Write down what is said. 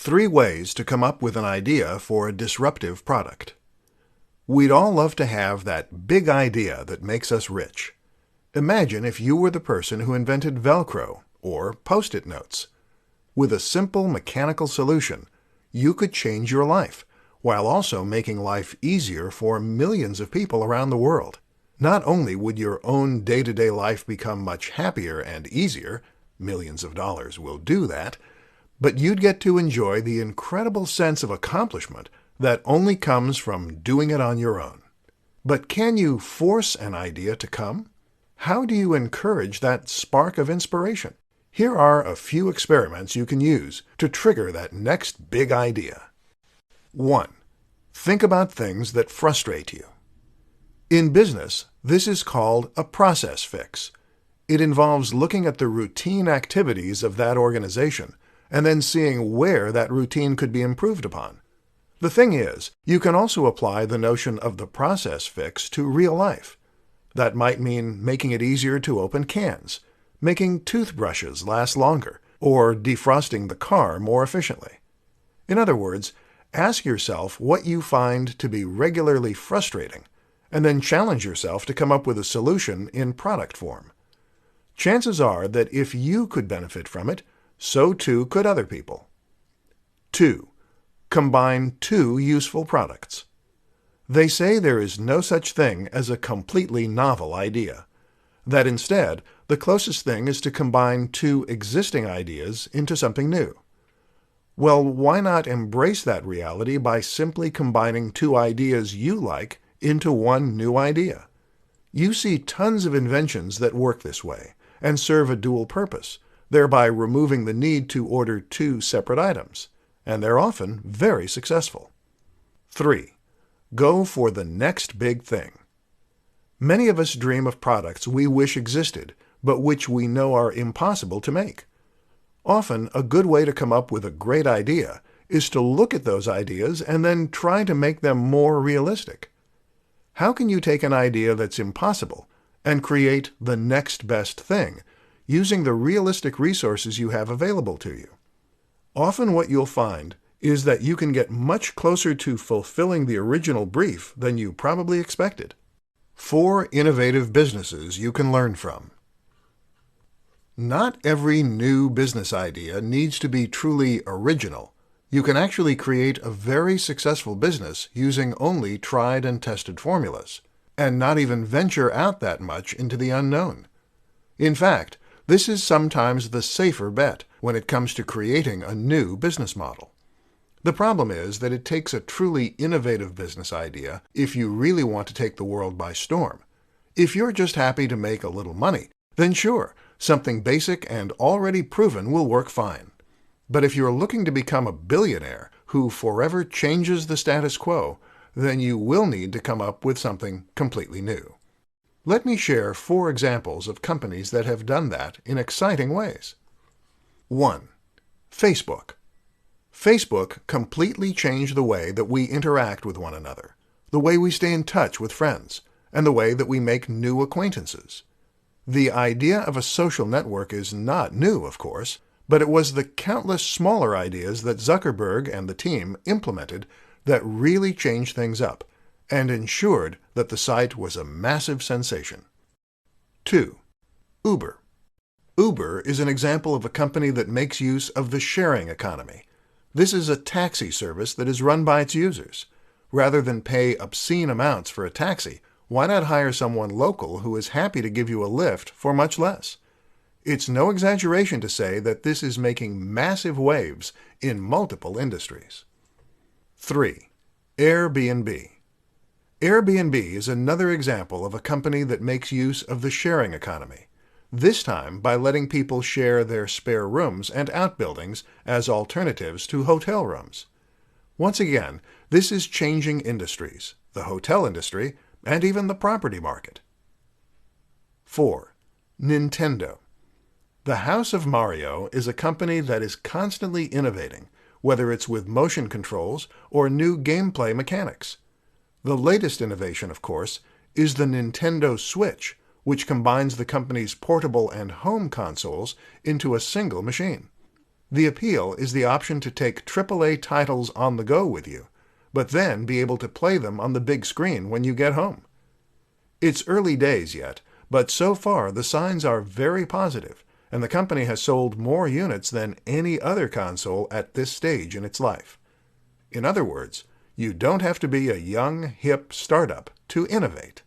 3 ways to come up with an idea for a disruptive product. We'd all love to have that big idea that makes us rich. Imagine if you were the person who invented Velcro or Post-it notes. With a simple mechanical solution, you could change your life, while also making life easier for millions of people around the world. Not only would your own day-to-day life become much happier and easier, millions of dollars will do that, but you'd get to enjoy the incredible sense of accomplishment that only comes from doing it on your own. But can you force an idea to come? How do you encourage that spark of inspiration? Here are a few experiments you can use to trigger that next big idea. 1. Think about things that frustrate you. In business, this is called a process fix. It involves looking at the routine activities of that organization and then seeing where that routine could be improved upon. The thing is, you can also apply the notion of the process fix to real life. That might mean making it easier to open cans, making toothbrushes last longer, or defrosting the car more efficiently. In other words, ask yourself what you find to be regularly frustrating, and then challenge yourself to come up with a solution in product form. Chances are that if you could benefit from it, so too could other people. 2. Combine 2 useful products. They say there is no such thing as a completely novel idea. That instead, the closest thing is to combine 2 existing ideas into something new. Well, why not embrace that reality by simply combining 2 ideas you like into one new idea? You see tons of inventions that work this way and serve a dual purpose, thereby removing the need to order 2 separate items, and they're often very successful. 3. Go for the next big thing. Many of us dream of products we wish existed, but which we know are impossible to make. Often, a good way to come up with a great idea is to look at those ideas and then try to make them more realistic. How can you take an idea that's impossible and create the next best thing using the realistic resources you have available to you? Often what you'll find is that you can get much closer to fulfilling the original brief than you probably expected. 4 innovative businesses you can learn from. Not every new business idea needs to be truly original. You can actually create a very successful business using only tried and tested formulas, and not even venture out that much into the unknown. In fact, this is sometimes the safer bet when it comes to creating a new business model. The problem is that it takes a truly innovative business idea if you really want to take the world by storm. If you're just happy to make a little money, then sure, something basic and already proven will work fine. But if you're looking to become a billionaire who forever changes the status quo, then you will need to come up with something completely new. Let me share 4 examples of companies that have done that in exciting ways. 1. Facebook. Facebook completely changed the way that we interact with one another, the way we stay in touch with friends, and the way that we make new acquaintances. The idea of a social network is not new, of course, but it was the countless smaller ideas that Zuckerberg and the team implemented that really changed things up and ensured that the site was a massive sensation. 2. Uber. Uber is an example of a company that makes use of the sharing economy. This is a taxi service that is run by its users. Rather than pay obscene amounts for a taxi, why not hire someone local who is happy to give you a lift for much less? It's no exaggeration to say that this is making massive waves in multiple industries. 3. Airbnb. Airbnb is another example of a company that makes use of the sharing economy, this time by letting people share their spare rooms and outbuildings as alternatives to hotel rooms. Once again, this is changing industries, the hotel industry, and even the property market. 4. Nintendo. The House of Mario is a company that is constantly innovating, whether it's with motion controls or new gameplay mechanics. The latest innovation, of course, is the Nintendo Switch, which combines the company's portable and home consoles into a single machine. The appeal is the option to take AAA titles on the go with you, but then be able to play them on the big screen when you get home. It's early days yet, but so far the signs are very positive, and the company has sold more units than any other console at this stage in its life. In other words, you don't have to be a young, hip startup to innovate.